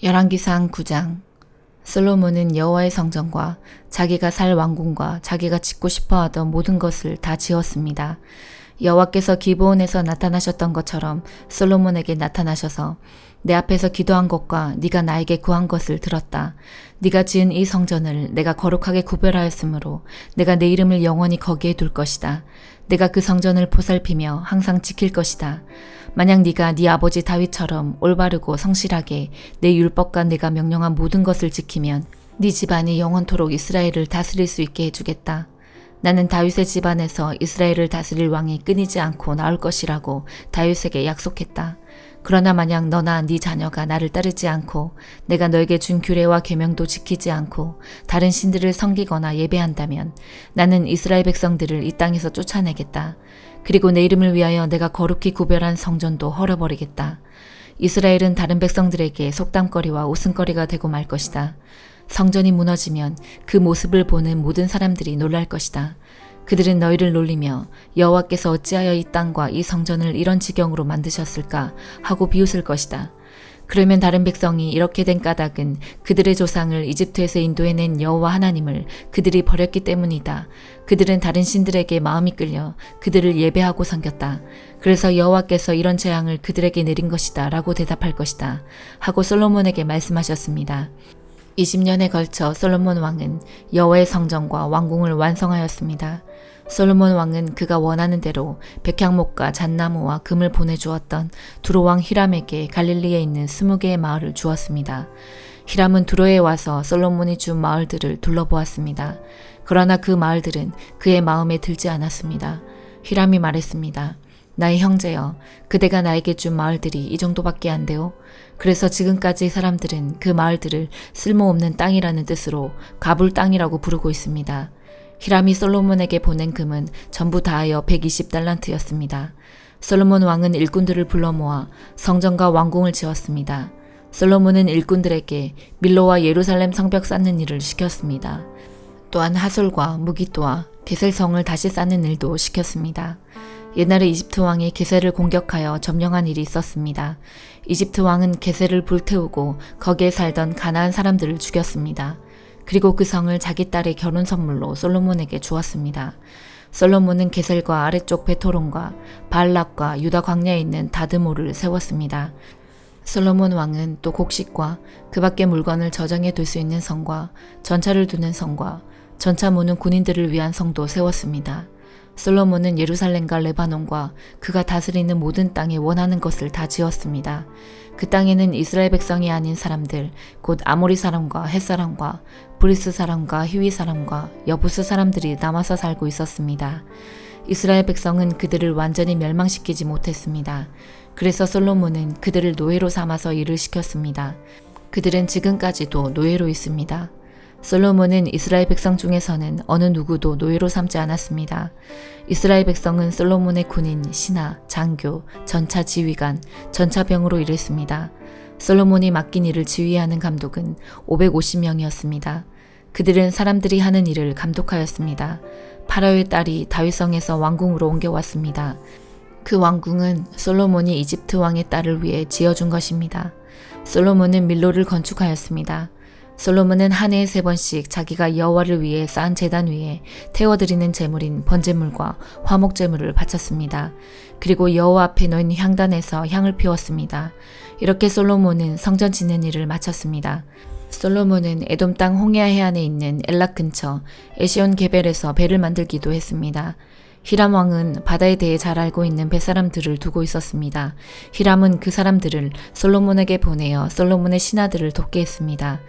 열왕기상 9장. 솔로몬은 여호와의 성전과 자기가 살 왕궁과 자기가 짓고 싶어하던 모든 것을 다 지었습니다. 여호와께서 기브온에서 나타나셨던 것처럼 솔로몬에게 나타나셔서 내 앞에서 기도한 것과 네가 나에게 구한 것을 들었다. 네가 지은 이 성전을 내가 거룩하게 구별하였으므로 내가 내 이름을 영원히 거기에 둘 것이다. 내가 그 성전을 보살피며 항상 지킬 것이다. 만약 네가 네 아버지 다윗처럼 올바르고 성실하게 내 율법과 내가 명령한 모든 것을 지키면 네 집안이 영원토록 이스라엘을 다스릴 수 있게 해주겠다. 나는 다윗의 집안에서 이스라엘을 다스릴 왕이 끊이지 않고 나올 것이라고 다윗에게 약속했다. 그러나 만약 너나 네 자녀가 나를 따르지 않고 내가 너에게 준 규례와 계명도 지키지 않고 다른 신들을 섬기거나 예배한다면 나는 이스라엘 백성들을 이 땅에서 쫓아내겠다. 그리고 내 이름을 위하여 내가 거룩히 구별한 성전도 헐어버리겠다. 이스라엘은 다른 백성들에게 속담거리와 웃음거리가 되고 말 것이다. 성전이 무너지면 그 모습을 보는 모든 사람들이 놀랄 것이다. 그들은 너희를 놀리며 여호와께서 어찌하여 이 땅과 이 성전을 이런 지경으로 만드셨을까 하고 비웃을 것이다. 그러면 다른 백성이 이렇게 된 까닭은 그들의 조상을 이집트에서 인도해낸 여호와 하나님을 그들이 버렸기 때문이다. 그들은 다른 신들에게 마음이 끌려 그들을 예배하고 섬겼다. 그래서 여호와께서 이런 재앙을 그들에게 내린 것이다 라고 대답할 것이다 하고 솔로몬에게 말씀하셨습니다. 20년에 걸쳐 솔로몬 왕은 여호와의 성전과 왕궁을 완성하였습니다. 솔로몬 왕은 그가 원하는 대로 백향목과 잣나무와 금을 보내주었던 두로 왕 히람에게 갈릴리에 있는 20개의 마을을 주었습니다. 히람은 두로에 와서 솔로몬이 준 마을들을 둘러보았습니다. 그러나 그 마을들은 그의 마음에 들지 않았습니다. 히람이 말했습니다. 나의 형제여, 그대가 나에게 준 마을들이 이 정도밖에 안 돼요. 그래서 지금까지 사람들은 그 마을들을 쓸모없는 땅이라는 뜻으로 가불 땅이라고 부르고 있습니다. 히람이 솔로몬에게 보낸 금은 전부 다하여 120달란트였습니다. 솔로몬 왕은 일꾼들을 불러 모아 성전과 왕궁을 지었습니다. 솔로몬은 일꾼들에게 밀로와 예루살렘 성벽 쌓는 일을 시켰습니다. 또한 하솔과 무기또와 게셀성을 다시 쌓는 일도 시켰습니다. 옛날에 이집트 왕이 게셀을 공격하여 점령한 일이 있었습니다. 이집트 왕은 게셀을 불태우고 거기에 살던 가나안 사람들을 죽였습니다. 그리고 그 성을 자기 딸의 결혼 선물로 솔로몬에게 주었습니다. 솔로몬은 게셀과 아래쪽 베토론과 바알락과 유다 광야에 있는 다드모를 세웠습니다. 솔로몬 왕은 또 곡식과 그 밖의 물건을 저장해 둘 수 있는 성과 전차를 두는 성과 전차 모는 군인들을 위한 성도 세웠습니다. 솔로몬은 예루살렘과 레바논과 그가 다스리는 모든 땅에 원하는 것을 다 지었습니다. 그 땅에는 이스라엘 백성이 아닌 사람들, 곧 아모리 사람과 헷 사람과 브리스 사람과 히위 사람과 여부스 사람들이 남아서 살고 있었습니다. 이스라엘 백성은 그들을 완전히 멸망시키지 못했습니다. 그래서 솔로몬은 그들을 노예로 삼아서 일을 시켰습니다. 그들은 지금까지도 노예로 있습니다. 솔로몬은 이스라엘 백성 중에서는 어느 누구도 노예로 삼지 않았습니다. 이스라엘 백성은 솔로몬의 군인, 신하, 장교, 전차 지휘관, 전차병으로 일했습니다. 솔로몬이 맡긴 일을 지휘하는 감독은 550명이었습니다. 그들은 사람들이 하는 일을 감독하였습니다. 파라오의 딸이 다윗성에서 왕궁으로 옮겨왔습니다. 그 왕궁은 솔로몬이 이집트 왕의 딸을 위해 지어준 것입니다. 솔로몬은 밀로를 건축하였습니다. 솔로몬은 한 해에 3번씩 자기가 여호와를 위해 쌓은 제단 위에 태워드리는 제물인 번제물과 화목제물을 바쳤습니다. 그리고 여호와 앞에 놓인 향단에서 향을 피웠습니다. 이렇게 솔로몬은 성전 짓는 일을 마쳤습니다. 솔로몬은 에돔 땅 홍해아 해안에 있는 엘락 근처 에시온 게벨에서 배를 만들기도 했습니다. 히람 왕은 바다에 대해 잘 알고 있는 뱃사람들을 두고 있었습니다. 히람은 그 사람들을 솔로몬에게 보내어 솔로몬의 신하들을 돕게 했습니다.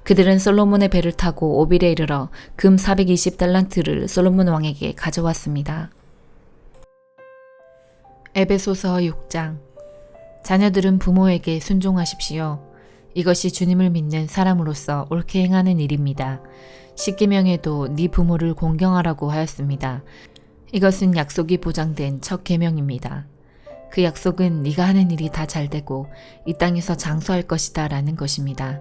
그들은 솔로몬의 배를 타고 오빌에 이르러 금 420달란트를 솔로몬 왕에게 가져왔습니다. 에베소서 6장. 자녀들은 부모에게 순종하십시오. 이것이 주님을 믿는 사람으로서 옳게 행하는 일입니다. 십계명에도 네 부모를 공경하라고 하였습니다. 이것은 약속이 보장된 첫 계명입니다. 그 약속은 네가 하는 일이 다 잘되고 이 땅에서 장수할 것이다 라는 것입니다.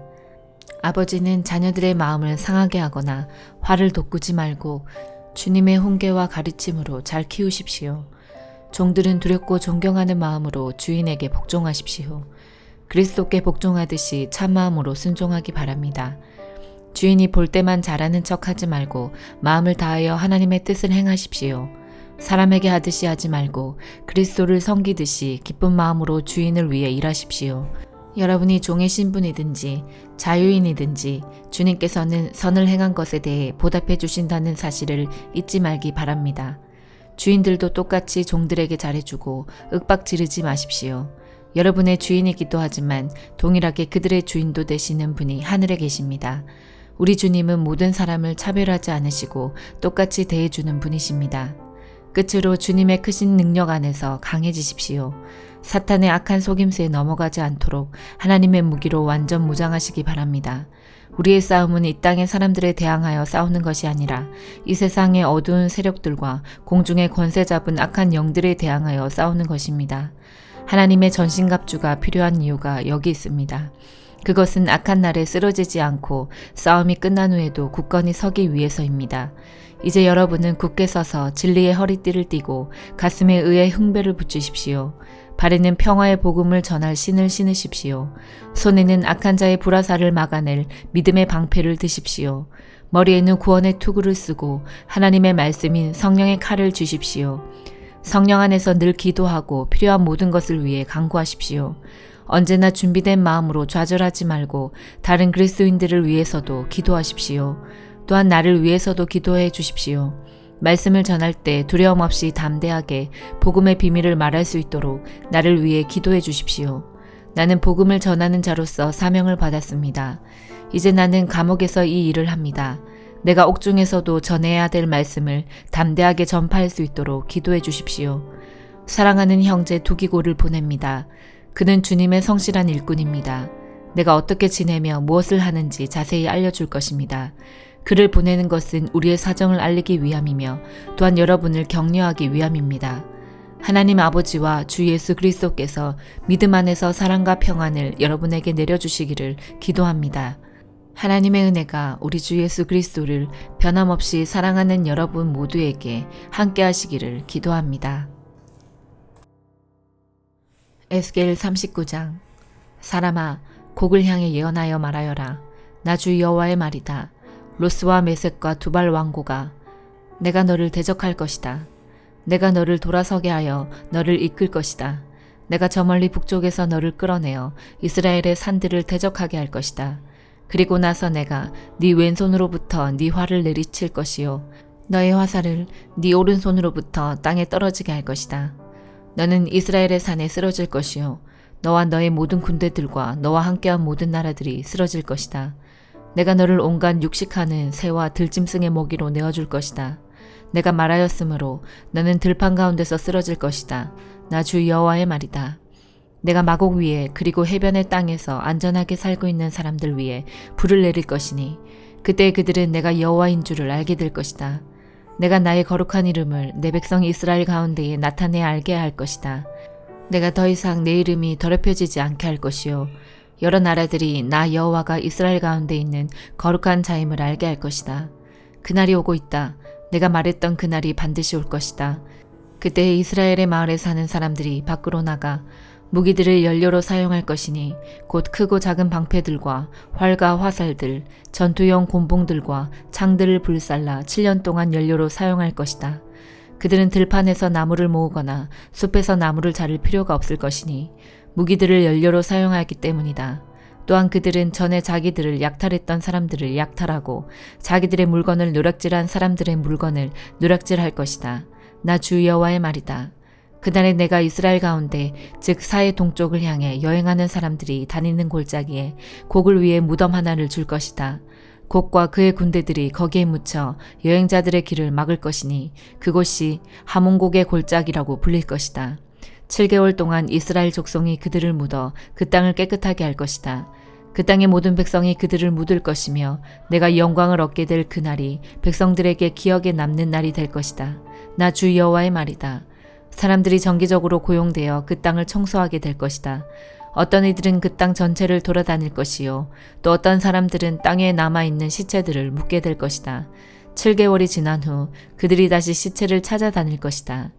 아버지는 자녀들의 마음을 상하게 하거나 화를 돋구지 말고 주님의 훈계와 가르침으로 잘 키우십시오. 종들은 두렵고 존경하는 마음으로 주인에게 복종하십시오. 그리스도께 복종하듯이 참마음으로 순종하기 바랍니다. 주인이 볼 때만 잘하는 척하지 말고 마음을 다하여 하나님의 뜻을 행하십시오. 사람에게 하듯이 하지 말고 그리스도를 섬기듯이 기쁜 마음으로 주인을 위해 일하십시오. 여러분이 종의 신분이든지 자유인이든지 주님께서는 선을 행한 것에 대해 보답해 주신다는 사실을 잊지 말기 바랍니다. 주인들도 똑같이 종들에게 잘해주고 윽박 지르지 마십시오. 여러분의 주인이기도 하지만 동일하게 그들의 주인도 되시는 분이 하늘에 계십니다. 우리 주님은 모든 사람을 차별하지 않으시고 똑같이 대해주는 분이십니다. 끝으로 주님의 크신 능력 안에서 강해지십시오. 사탄의 악한 속임수에 넘어가지 않도록 하나님의 무기로 완전 무장하시기 바랍니다. 우리의 싸움은 이 땅의 사람들에 대항하여 싸우는 것이 아니라 이 세상의 어두운 세력들과 공중의 권세 잡은 악한 영들에 대항하여 싸우는 것입니다. 하나님의 전신갑주가 필요한 이유가 여기 있습니다. 그것은 악한 날에 쓰러지지 않고 싸움이 끝난 후에도 굳건히 서기 위해서입니다. 이제 여러분은 굳게 서서 진리의 허리띠를 띠고 가슴에 의의 흉배를 붙이십시오. 발에는 평화의 복음을 전할 신을 신으십시오. 손에는 악한 자의 불화살을 막아낼 믿음의 방패를 드십시오. 머리에는 구원의 투구를 쓰고 하나님의 말씀인 성령의 칼을 쥐십시오. 성령 안에서 늘 기도하고 필요한 모든 것을 위해 간구하십시오. 언제나 준비된 마음으로 좌절하지 말고 다른 그리스도인들을 위해서도 기도하십시오. 또한 나를 위해서도 기도해 주십시오. 말씀을 전할 때 두려움 없이 담대하게 복음의 비밀을 말할 수 있도록 나를 위해 기도해 주십시오. 나는 복음을 전하는 자로서 사명을 받았습니다. 이제 나는 감옥에서 이 일을 합니다. 내가 옥중에서도 전해야 될 말씀을 담대하게 전파할 수 있도록 기도해 주십시오. 사랑하는 형제 두기고를 보냅니다. 그는 주님의 성실한 일꾼입니다. 내가 어떻게 지내며 무엇을 하는지 자세히 알려줄 것입니다. 그를 보내는 것은 우리의 사정을 알리기 위함이며 또한 여러분을 격려하기 위함입니다. 하나님 아버지와 주 예수 그리스도께서 믿음 안에서 사랑과 평안을 여러분에게 내려주시기를 기도합니다. 하나님의 은혜가 우리 주 예수 그리스도를 변함없이 사랑하는 여러분 모두에게 함께 하시기를 기도합니다. 에스겔 39장. 사람아, 곡을 향해 예언하여 말하여라. 나 주 여호와의 말이다. 로스와 메섹과 두발 왕고가 내가 너를 대적할 것이다. 내가 너를 돌아서게 하여 너를 이끌 것이다. 내가 저 멀리 북쪽에서 너를 끌어내어 이스라엘의 산들을 대적하게 할 것이다. 그리고 나서 내가 네 왼손으로부터 네 활을 내리칠 것이요 너의 화살을 네 오른손으로부터 땅에 떨어지게 할 것이다. 너는 이스라엘의 산에 쓰러질 것이요 너와 너의 모든 군대들과 너와 함께한 모든 나라들이 쓰러질 것이다. 내가 너를 온갖 육식하는 새와 들짐승의 먹이로 내어줄 것이다. 내가 말하였으므로 너는 들판 가운데서 쓰러질 것이다. 나 주 여호와의 말이다. 내가 마곡 위에 그리고 해변의 땅에서 안전하게 살고 있는 사람들 위에 불을 내릴 것이니 그때 그들은 내가 여호와인 줄을 알게 될 것이다. 내가 나의 거룩한 이름을 내 백성 이스라엘 가운데에 나타내 알게 할 것이다. 내가 더 이상 내 이름이 더럽혀지지 않게 할 것이요 여러 나라들이 나 여호와가 이스라엘 가운데 있는 거룩한 자임을 알게 할 것이다. 그날이 오고 있다. 내가 말했던 그날이 반드시 올 것이다. 그때 이스라엘의 마을에 사는 사람들이 밖으로 나가 무기들을 연료로 사용할 것이니 곧 크고 작은 방패들과 활과 화살들, 전투용 곤봉들과 창들을 불살라 7년 동안 연료로 사용할 것이다. 그들은 들판에서 나무를 모으거나 숲에서 나무를 자를 필요가 없을 것이니 무기들을 연료로 사용하기 때문이다. 또한 그들은 전에 자기들을 약탈했던 사람들을 약탈하고 자기들의 물건을 누락질한 사람들의 물건을 누락질할 것이다. 나 주 여호와의 말이다. 그날에 내가 이스라엘 가운데 즉 사해 동쪽을 향해 여행하는 사람들이 다니는 골짜기에 곡을 위해 무덤 하나를 줄 것이다. 곡과 그의 군대들이 거기에 묻혀 여행자들의 길을 막을 것이니 그곳이 하몬곡의 골짜기라고 불릴 것이다. 7개월 동안 이스라엘 족속이 그들을 묻어 그 땅을 깨끗하게 할 것이다. 그 땅의 모든 백성이 그들을 묻을 것이며 내가 영광을 얻게 될 그날이 백성들에게 기억에 남는 날이 될 것이다. 나 주 여호와의 말이다. 사람들이 정기적으로 고용되어 그 땅을 청소하게 될 것이다. 어떤 이들은 그 땅 전체를 돌아다닐 것이요 또 어떤 사람들은 땅에 남아있는 시체들을 묻게 될 것이다. 7개월이 지난 후 그들이 다시 시체를 찾아다닐 것이다.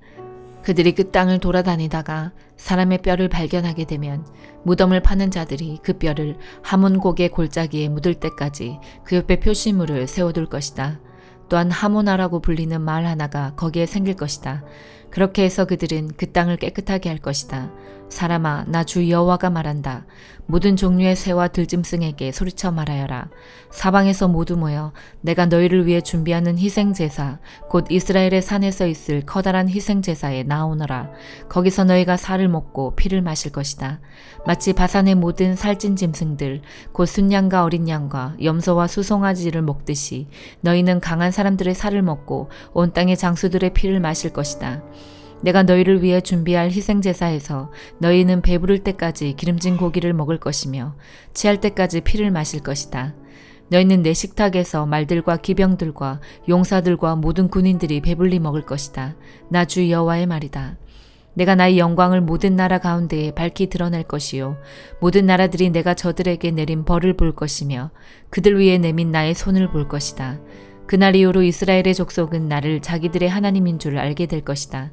그들이 그 땅을 돌아다니다가 사람의 뼈를 발견하게 되면 무덤을 파는 자들이 그 뼈를 하몬곡의 골짜기에 묻을 때까지 그 옆에 표시물을 세워둘 것이다. 또한 하모나라고 불리는 마을 하나가 거기에 생길 것이다. 그렇게 해서 그들은 그 땅을 깨끗하게 할 것이다. 사람아, 나 주 여호와가 말한다. 모든 종류의 새와 들짐승에게 소리쳐 말하여라. 사방에서 모두 모여 내가 너희를 위해 준비하는 희생제사, 곧 이스라엘의 산에서 있을 커다란 희생제사에 나오너라. 거기서 너희가 살을 먹고 피를 마실 것이다. 마치 바산의 모든 살찐 짐승들, 곧 순양과 어린 양과 염소와 수송아지를 먹듯이 너희는 강한 사람들의 살을 먹고 온 땅의 장수들의 피를 마실 것이다. 내가 너희를 위해 준비할 희생제사에서 너희는 배부를 때까지 기름진 고기를 먹을 것이며 취할 때까지 피를 마실 것이다. 너희는 내 식탁에서 말들과 기병들과 용사들과 모든 군인들이 배불리 먹을 것이다. 나 주 여호와의 말이다. 내가 나의 영광을 모든 나라 가운데에 밝히 드러낼 것이요 모든 나라들이 내가 저들에게 내린 벌을 볼 것이며 그들 위에 내민 나의 손을 볼 것이다. 그날 이후로 이스라엘의 족속은 나를 자기들의 하나님인 줄 알게 될 것이다.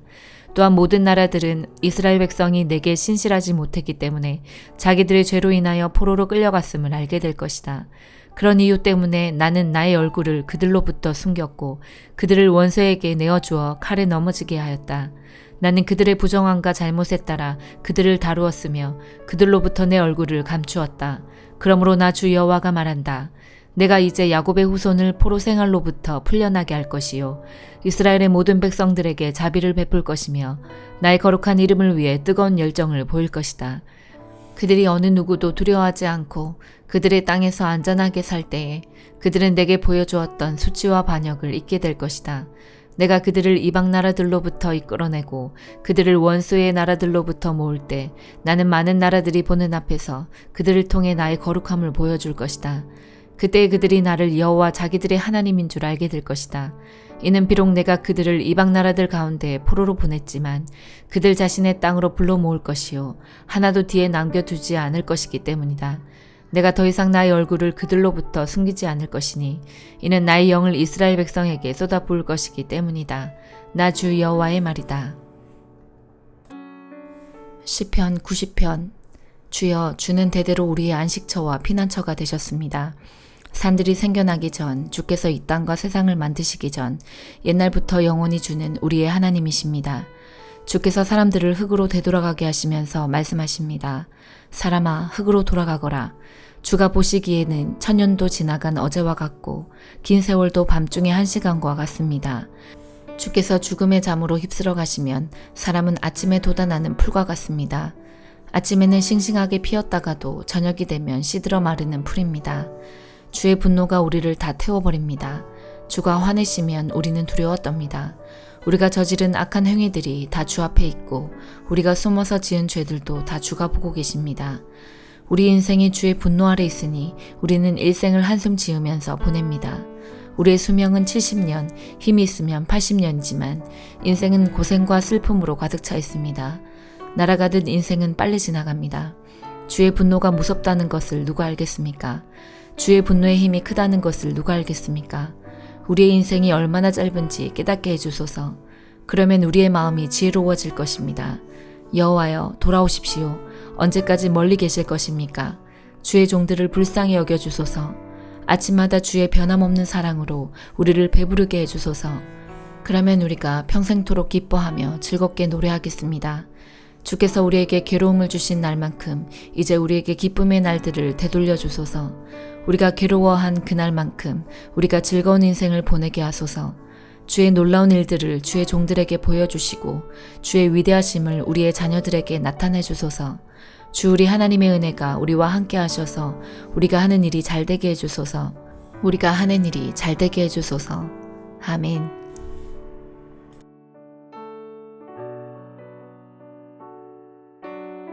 또한 모든 나라들은 이스라엘 백성이 내게 신실하지 못했기 때문에 자기들의 죄로 인하여 포로로 끌려갔음을 알게 될 것이다. 그런 이유 때문에 나는 나의 얼굴을 그들로부터 숨겼고 그들을 원수에게 내어주어 칼에 넘어지게 하였다. 나는 그들의 부정함과 잘못에 따라 그들을 다루었으며 그들로부터 내 얼굴을 감추었다. 그러므로 나 주 여호와가 말한다. 내가 이제 야곱의 후손을 포로 생활로부터 풀려나게 할 것이요 이스라엘의 모든 백성들에게 자비를 베풀 것이며 나의 거룩한 이름을 위해 뜨거운 열정을 보일 것이다. 그들이 어느 누구도 두려워하지 않고 그들의 땅에서 안전하게 살 때에 그들은 내게 보여주었던 수치와 반역을 잊게 될 것이다. 내가 그들을 이방 나라들로부터 이끌어내고 그들을 원수의 나라들로부터 모을 때 나는 많은 나라들이 보는 앞에서 그들을 통해 나의 거룩함을 보여줄 것이다. 그때 그들이 나를 여호와 자기들의 하나님인 줄 알게 될 것이다. 이는 비록 내가 그들을 이방 나라들 가운데 포로로 보냈지만 그들 자신의 땅으로 불러 모을 것이요 하나도 뒤에 남겨두지 않을 것이기 때문이다. 내가 더 이상 나의 얼굴을 그들로부터 숨기지 않을 것이니 이는 나의 영을 이스라엘 백성에게 쏟아부을 것이기 때문이다. 나 주 여호와의 말이다. 시편 90편. 주여, 주는 대대로 우리의 안식처와 피난처가 되셨습니다. 산들이 생겨나기 전, 주께서 이 땅과 세상을 만드시기 전 옛날부터 영원히 주는 우리의 하나님이십니다. 주께서 사람들을 흙으로 되돌아가게 하시면서 말씀하십니다. 사람아, 흙으로 돌아가거라. 주가 보시기에는 천년도 지나간 어제와 같고 긴 세월도 밤중의 1시간과 같습니다. 주께서 죽음의 잠으로 휩쓸어 가시면 사람은 아침에 돋아나는 풀과 같습니다. 아침에는 싱싱하게 피었다가도 저녁이 되면 시들어 마르는 풀입니다. 주의 분노가 우리를 다 태워버립니다. 주가 화내시면 우리는 두려워 떱니다. 우리가 저지른 악한 행위들이 다 주 앞에 있고 우리가 숨어서 지은 죄들도 다 주가 보고 계십니다. 우리 인생이 주의 분노 아래 있으니 우리는 일생을 한숨 지으면서 보냅니다. 우리의 수명은 70년, 힘이 있으면 80년이지만 인생은 고생과 슬픔으로 가득 차 있습니다. 날아가듯 인생은 빨리 지나갑니다. 주의 분노가 무섭다는 것을 누가 알겠습니까? 주의 분노의 힘이 크다는 것을 누가 알겠습니까? 우리의 인생이 얼마나 짧은지 깨닫게 해주소서. 그러면 우리의 마음이 지혜로워질 것입니다. 여호와여, 돌아오십시오. 언제까지 멀리 계실 것입니까? 주의 종들을 불쌍히 여겨주소서. 아침마다 주의 변함없는 사랑으로 우리를 배부르게 해주소서. 그러면 우리가 평생토록 기뻐하며 즐겁게 노래하겠습니다. 주께서 우리에게 괴로움을 주신 날만큼 이제 우리에게 기쁨의 날들을 되돌려 주소서. 우리가 괴로워한 그날만큼 우리가 즐거운 인생을 보내게 하소서. 주의 놀라운 일들을 주의 종들에게 보여주시고 주의 위대하심을 우리의 자녀들에게 나타내 주소서. 주 우리 하나님의 은혜가 우리와 함께 하셔서 우리가 하는 일이 잘되게 해주소서. 우리가 하는 일이 잘되게 해주소서. 아멘.